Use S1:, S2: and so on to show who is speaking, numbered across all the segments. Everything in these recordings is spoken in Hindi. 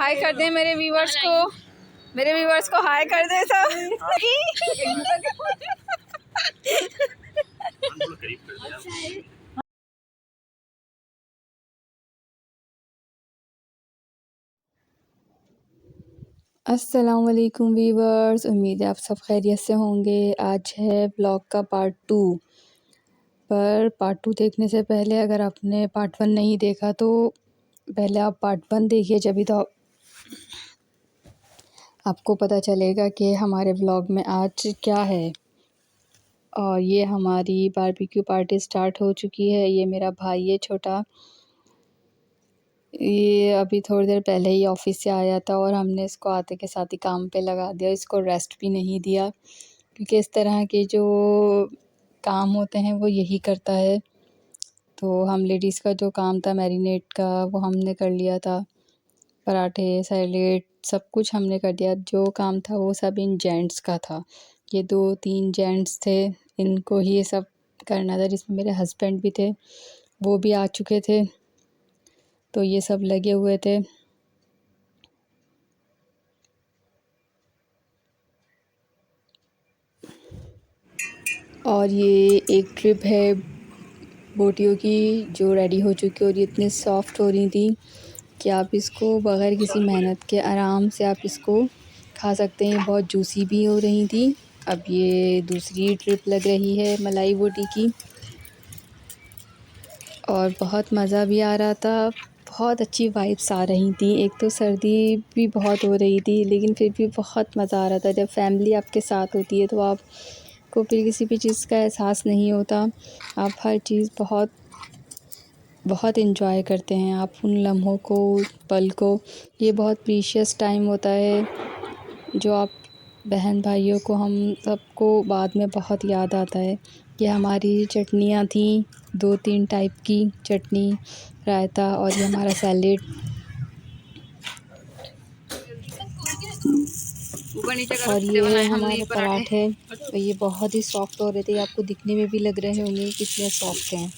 S1: हाय कर दे मेरे व्यूवर्स को हाय कर दे सब। अस्सलाम वालेकुम व्यूवर्स, उम्मीद है आप सब खैरियत से होंगे। आज है ब्लॉग का पार्ट 2। पर पार्ट 2 देखने से पहले अगर आपने पार्ट 1 नहीं देखा तो पहले आप पार्ट 1 देखिए, जब तो आपको पता चलेगा कि हमारे ब्लॉग में आज क्या है। और ये हमारी बारबेक्यू पार्टी स्टार्ट हो चुकी है। ये मेरा भाई है छोटा, ये अभी थोड़ी देर पहले ही ऑफिस से आया था और हमने इसको आते के साथ ही काम पे लगा दिया। इसको रेस्ट भी नहीं दिया क्योंकि इस तरह के जो काम होते हैं वो यही करता है। तो हम लेडीज़ का जो काम था मैरिनेट का वो हमने कर लिया था, पराठे सैलेड सब कुछ हमने कर दिया। जो काम था वो सब इन जेंट्स का था। ये 2-3 जेंट्स थे, इनको ही ये सब करना था, जिसमें मेरे हस्बैंड भी थे, वो भी आ चुके थे, तो ये सब लगे हुए थे। और ये एक ट्रिप है बोटियों की जो रेडी हो चुकी है और ये इतनी सॉफ्ट हो रही थी कि आप इसको बग़ैर किसी मेहनत के आराम से आप इसको खा सकते हैं। बहुत जूसी भी हो रही थी। अब ये दूसरी ट्रिप लग रही है मलाई बोटी की और बहुत मज़ा भी आ रहा था। बहुत अच्छी वाइब्स आ रही थी। एक तो सर्दी भी बहुत हो रही थी लेकिन फिर भी बहुत मज़ा आ रहा था। जब फैमिली आपके साथ होती है तो आपको फिर किसी भी चीज़ का एहसास नहीं होता। आप हर चीज़ बहुत बहुत एंजॉय करते हैं, आप उन लम्हों को, पल को। ये बहुत प्रीशियस टाइम होता है जो आप बहन भाइयों को, हम सबको बाद में बहुत याद आता है। ये हमारी चटनियाँ थी, 2-3 टाइप की चटनी, रायता और ये हमारा सैलेड। और ये हमारे पराठे, और ये बहुत ही सॉफ्ट हो रहे थे। आपको दिखने में भी लग रहे होंगे कितने सॉफ्ट हैं।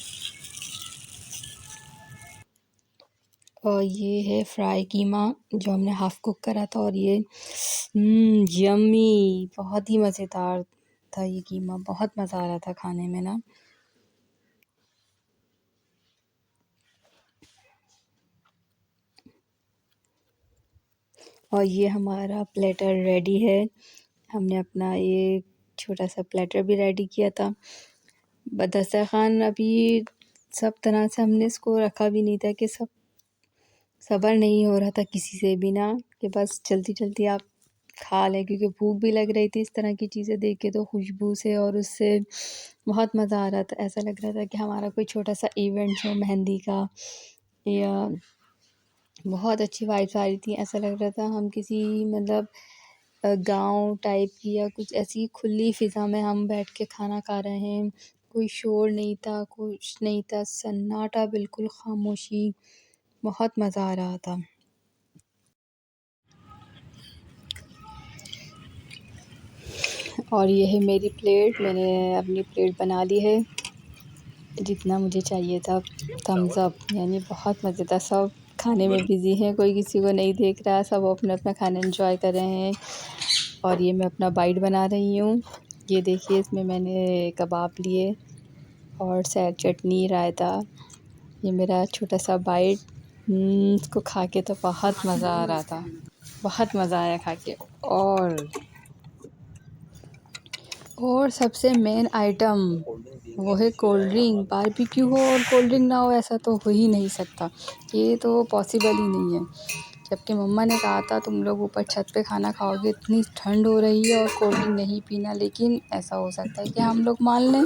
S1: और ये है फ्राई कीमा जो हमने हाफ़ कुक करा था। और ये यम्मी, बहुत ही मज़ेदार था ये कीमा, बहुत मज़ा आ रहा था खाने में ना। और ये हमारा प्लेटर रेडी है। हमने अपना ये छोटा सा प्लेटर भी रेडी किया था। दस्तरख़्वान अभी सब तरह से हमने इसको रखा भी नहीं था कि सब्र नहीं हो रहा था किसी से भी ना, कि बस जल्दी जल्दी आप खा लें, क्योंकि भूख भी लग रही थी। इस तरह की चीज़ें देख के तो खुशबू से और उससे बहुत मज़ा आ रहा था। ऐसा लग रहा था कि हमारा कोई छोटा सा इवेंट हो मेहंदी का, या बहुत अच्छी वाइब्स आ रही थी। ऐसा लग रहा था हम किसी मतलब गांव टाइप की या कुछ ऐसी खुली फ़िज़ा में हम बैठ के खाना खा रहे हैं। कोई शोर नहीं था, कुछ नहीं था, सन्नाटा, बिल्कुल खामोशी। बहुत मज़ा आ रहा था। और ये है मेरी प्लेट, मैंने अपनी प्लेट बना ली है जितना मुझे चाहिए था। थम्स अप, यानी बहुत मज़ेदार। सब खाने में बिज़ी हैं, कोई किसी को नहीं देख रहा, सब अपना अपना खाना एंजॉय कर रहे हैं। और ये मैं अपना बाइट बना रही हूँ। ये देखिए, इसमें मैंने कबाब लिए और सैड चटनी, रायता। ये मेरा छोटा सा बाइट। इसको खा के तो बहुत मज़ा आ रहा था, बहुत मज़ा आया खा के। और सबसे मेन आइटम वो है कोल्ड ड्रिंक। बारबेक्यू हो और कोल्ड ड्रिंक ना हो, ऐसा तो हो ही नहीं सकता। ये तो पॉसिबल ही नहीं है। जबकि मम्मा ने कहा था तुम लोग ऊपर छत पे खाना खाओगे, इतनी ठंड हो रही है और कोल्ड ड्रिंक नहीं पीना, लेकिन ऐसा हो सकता है कि हम लोग मान लें।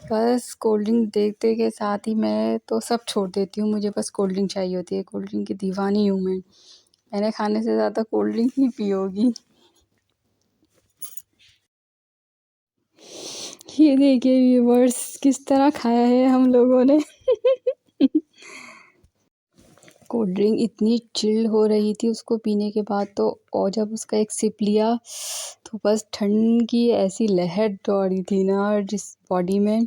S1: बस कोल्ड ड्रिंक देखते के साथ ही मैं तो सब छोड़ देती हूँ। मुझे बस कोल्ड ड्रिंक चाहिए होती है, कोल्ड ड्रिंक की दीवानी हूँ मैं। मैंने खाने से ज़्यादा कोल्ड ड्रिंक ही पी होगी। ये देखिए व्यूवर्स, किस तरह खाया है हम लोगों ने। कोल्ड ड्रिंक इतनी चिल्ड हो रही थी उसको पीने के बाद तो, और जब उसका एक सिप लिया तो बस ठंड की ऐसी लहर दौड़ी थी ना जिस बॉडी में।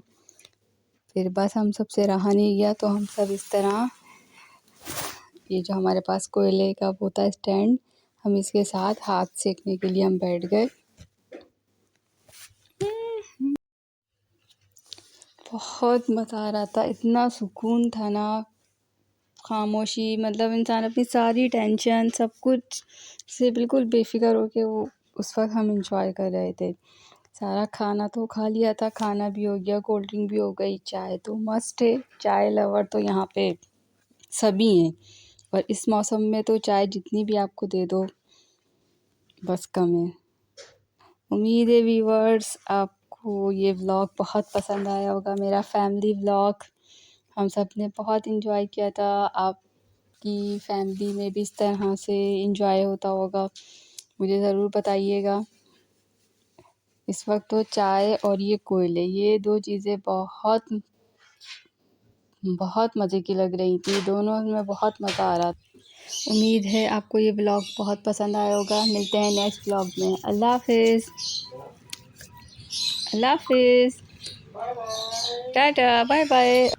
S1: फिर बस हम सबसे रहा नहीं गया, तो हम सब इस तरह ये जो हमारे पास कोयले का होता है स्टैंड, हम इसके साथ हाथ सेकने के लिए हम बैठ गए। बहुत मज़ा आ रहा था, इतना सुकून था ना, खामोशी, मतलब इंसान अपनी सारी टेंशन सब कुछ से बिल्कुल बेफिक्र होके वो उस वक्त हम इंजॉय कर रहे थे। सारा खाना तो खा लिया था, खाना भी हो गया, कोल्ड ड्रिंक भी हो गई, चाय तो मस्ट है। चाय लवर तो यहाँ पे सभी हैं, और इस मौसम में तो चाय जितनी भी आपको दे दो बस कम है। उम्मीद है व्यूअर्स आपको ये व्लॉग बहुत पसंद आया होगा, मेरा फैमिली व्लॉग। हम सब ने बहुत इन्जॉय किया था। आपकी फैमिली में भी इस तरह से इन्जॉय होता होगा, मुझे ज़रूर बताइएगा। इस वक्त तो चाय और ये कोयले, ये दो चीज़ें बहुत बहुत मज़े की लग रही थी, दोनों में बहुत मज़ा आ रहा था। उम्मीद है आपको ये व्लॉग बहुत पसंद आया होगा। मिलते हैं नेक्स्ट व्लॉग में। अल्लाह हाफिज़। अल्लाह हाफिज़। Tata, bye bye.